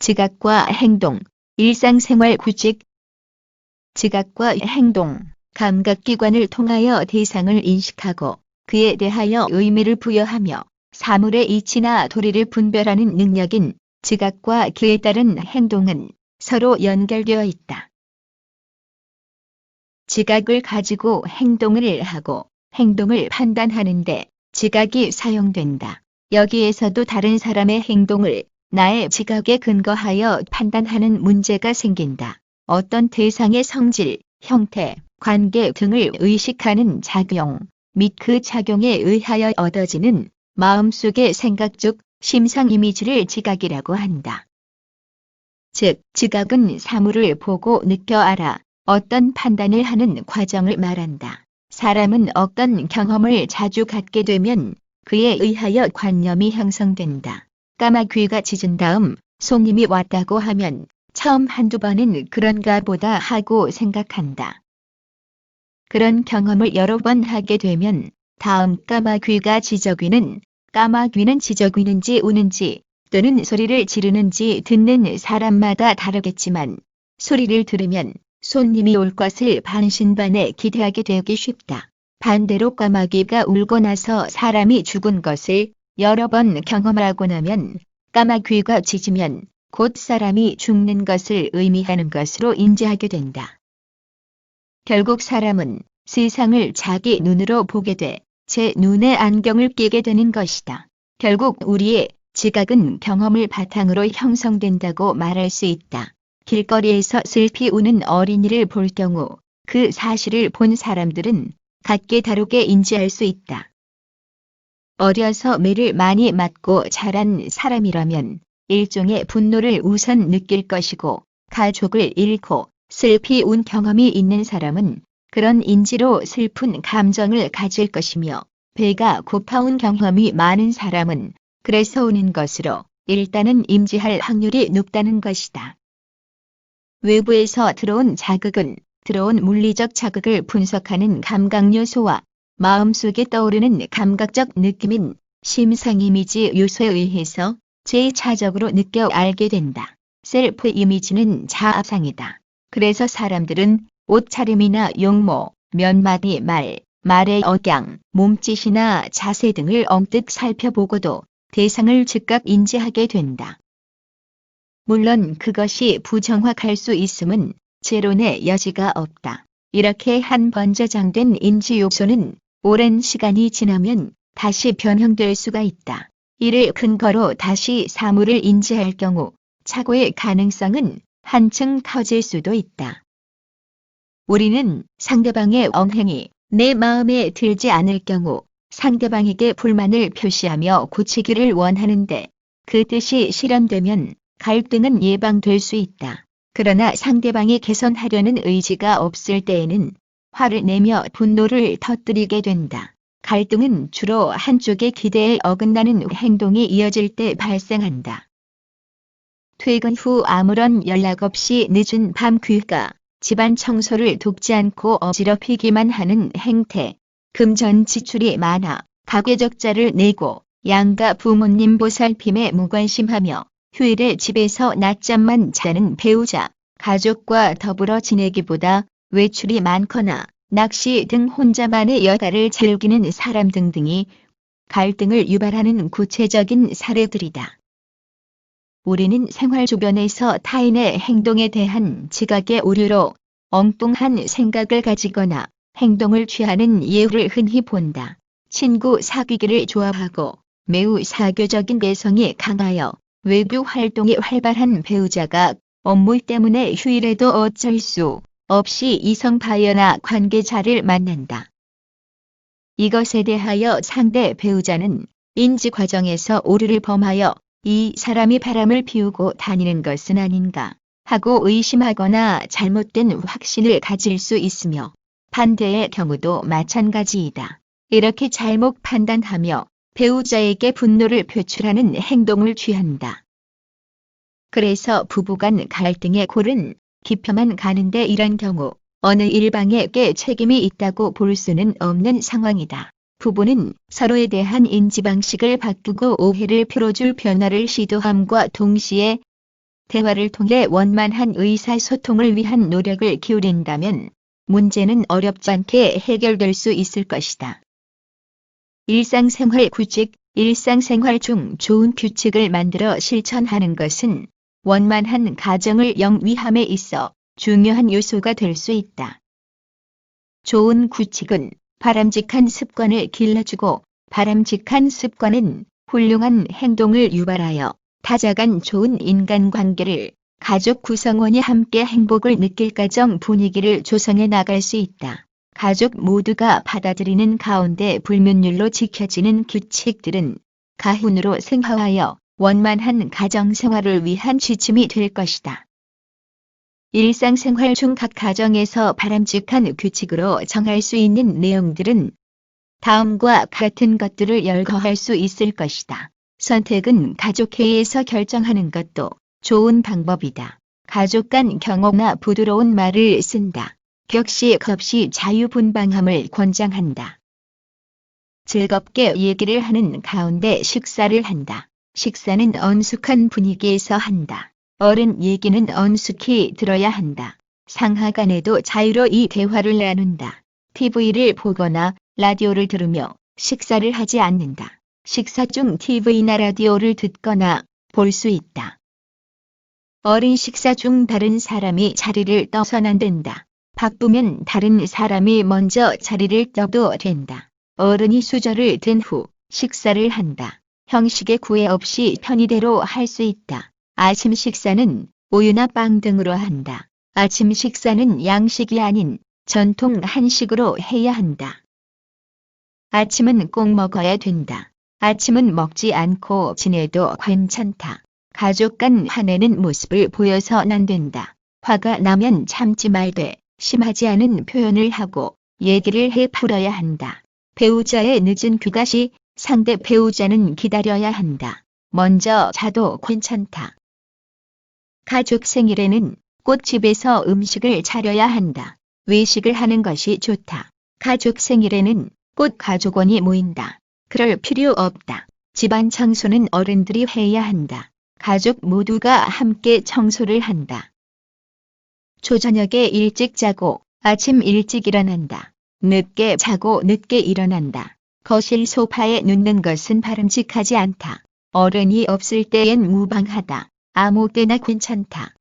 지각과 행동, 일상생활 규칙. 지각과 행동, 감각기관을 통하여 대상을 인식하고 그에 대하여 의미를 부여하며 사물의 이치나 도리를 분별하는 능력인 지각과 그에 따른 행동은 서로 연결되어 있다. 지각을 가지고 행동을 하고 행동을 판단하는데 지각이 사용된다. 여기에서도 다른 사람의 행동을 나의 지각에 근거하여 판단하는 문제가 생긴다. 어떤 대상의 성질, 형태, 관계 등을 의식하는 작용 및 그 작용에 의하여 얻어지는 마음속의 생각 즉 심상 이미지를 지각이라고 한다. 즉, 지각은 사물을 보고 느껴 알아 어떤 판단을 하는 과정을 말한다. 사람은 어떤 경험을 자주 갖게 되면 그에 의하여 관념이 형성된다. 까마귀가 짖은 다음 손님이 왔다고 하면 처음 한두 번은 그런가 보다 하고 생각한다. 그런 경험을 여러 번 하게 되면 다음 까마귀가 짖어귀는 까마귀는 짖어귀는지 우는지 또는 소리를 지르는지 듣는 사람마다 다르겠지만 소리를 들으면 손님이 올 것을 반신반의 기대하게 되기 쉽다. 반대로 까마귀가 울고 나서 사람이 죽은 것을 여러 번 경험하고 나면 까마귀가 짖으면 곧 사람이 죽는 것을 의미하는 것으로 인지하게 된다. 결국 사람은 세상을 자기 눈으로 보게 돼 제 눈에 안경을 끼게 되는 것이다. 결국 우리의 지각은 경험을 바탕으로 형성된다고 말할 수 있다. 길거리에서 슬피 우는 어린이를 볼 경우 그 사실을 본 사람들은 각기 다르게 인지할 수 있다. 어려서 매를 많이 맞고 자란 사람이라면 일종의 분노를 우선 느낄 것이고 가족을 잃고 슬피 운 경험이 있는 사람은 그런 인지로 슬픈 감정을 가질 것이며 배가 고파온 경험이 많은 사람은 그래서 우는 것으로 일단은 인지할 확률이 높다는 것이다. 외부에서 들어온 자극은 들어온 물리적 자극을 분석하는 감각 요소와 마음속에 떠오르는 감각적 느낌인 심상 이미지 요소에 의해서 제2차적으로 느껴 알게 된다. 셀프 이미지는 자아상이다. 그래서 사람들은 옷차림이나 용모, 몇마디 말, 말의 억양, 몸짓이나 자세 등을 언뜻 살펴보고도 대상을 즉각 인지하게 된다. 물론 그것이 부정확할 수 있음은 재론의 여지가 없다. 이렇게 한 번 저장된 인지 요소는 오랜 시간이 지나면 다시 변형될 수가 있다. 이를 근거로 다시 사물을 인지할 경우 착오의 가능성은 한층 커질 수도 있다. 우리는 상대방의 언행이 내 마음에 들지 않을 경우 상대방에게 불만을 표시하며 고치기를 원하는데 그 뜻이 실현되면 갈등은 예방될 수 있다. 그러나 상대방이 개선하려는 의지가 없을 때에는 화를 내며 분노를 터뜨리게 된다. 갈등은 주로 한쪽의 기대에 어긋나는 행동이 이어질 때 발생한다. 퇴근 후 아무런 연락 없이 늦은 밤 귀가 집안 청소를 돕지 않고 어지럽히기만 하는 행태, 금전 지출이 많아 가계 적자를 내고 양가 부모님 보살핌에 무관심하며 휴일에 집에서 낮잠만 자는 배우자, 가족과 더불어 지내기보다 외출이 많거나 낚시 등 혼자만의 여가를 즐기는 사람 등등이 갈등을 유발하는 구체적인 사례들이다. 우리는 생활 주변에서 타인의 행동에 대한 지각의 오류로 엉뚱한 생각을 가지거나 행동을 취하는 예우를 흔히 본다. 친구 사귀기를 좋아하고 매우 사교적인 개성이 강하여 외부 활동이 활발한 배우자가 업무 때문에 휴일에도 어쩔 수 없이 이성 파여나 관계자를 만난다. 이것에 대하여 상대 배우자는 인지 과정에서 오류를 범하여 이 사람이 바람을 피우고 다니는 것은 아닌가 하고 의심하거나 잘못된 확신을 가질 수 있으며 반대의 경우도 마찬가지이다. 이렇게 잘못 판단하며 배우자에게 분노를 표출하는 행동을 취한다. 그래서 부부간 갈등의 골은 깊혀만 가는데 이런 경우 어느 일방에게 책임이 있다고 볼 수는 없는 상황이다. 부부는 서로에 대한 인지 방식을 바꾸고 오해를 풀어줄 변화를 시도함과 동시에 대화를 통해 원만한 의사소통을 위한 노력을 기울인다면 문제는 어렵지 않게 해결될 수 있을 것이다. 일상생활 규칙. 일상생활 중 좋은 규칙을 만들어 실천하는 것은 원만한 가정을 영위함에 있어 중요한 요소가 될 수 있다. 좋은 규칙은 바람직한 습관을 길러주고 바람직한 습관은 훌륭한 행동을 유발하여 타자 간 좋은 인간관계를, 가족 구성원이 함께 행복을 느낄 가정 분위기를 조성해 나갈 수 있다. 가족 모두가 받아들이는 가운데 불문율로 지켜지는 규칙들은 가훈으로 승화하여 원만한 가정생활을 위한 지침이 될 것이다. 일상생활 중 각 가정에서 바람직한 규칙으로 정할 수 있는 내용들은 다음과 같은 것들을 열거할 수 있을 것이다. 선택은 가족회의에서 결정하는 것도 좋은 방법이다. 가족 간 경호나 부드러운 말을 쓴다. 격식 없이 자유분방함을 권장한다. 즐겁게 얘기를 하는 가운데 식사를 한다. 식사는 엄숙한 분위기에서 한다. 어른 얘기는 엄숙히 들어야 한다. 상하 간에도 자유로이 대화를 나눈다. TV를 보거나 라디오를 들으며 식사를 하지 않는다. 식사 중 TV나 라디오를 듣거나 볼 수 있다. 어른 식사 중 다른 사람이 자리를 떠선 안 된다. 바쁘면 다른 사람이 먼저 자리를 떠도 된다. 어른이 수저를 든 후 식사를 한다. 형식에 구애 없이 편의대로 할 수 있다. 아침 식사는 우유나 빵 등으로 한다. 아침 식사는 양식이 아닌 전통 한식으로 해야 한다. 아침은 꼭 먹어야 된다. 아침은 먹지 않고 지내도 괜찮다. 가족 간 화내는 모습을 보여선 안 된다. 화가 나면 참지 말되 심하지 않은 표현을 하고 얘기를 해 풀어야 한다. 배우자의 늦은 귀가 시 상대 배우자는 기다려야 한다. 먼저 자도 괜찮다. 가족 생일에는 꼭 집에서 음식을 차려야 한다. 외식을 하는 것이 좋다. 가족 생일에는 꼭 가족원이 모인다. 그럴 필요 없다. 집안 청소는 어른들이 해야 한다. 가족 모두가 함께 청소를 한다. 초저녁에 일찍 자고 아침 일찍 일어난다. 늦게 자고 늦게 일어난다. 거실 소파에 눕는 것은 바람직하지 않다. 어른이 없을 때엔 무방하다. 아무 때나 괜찮다.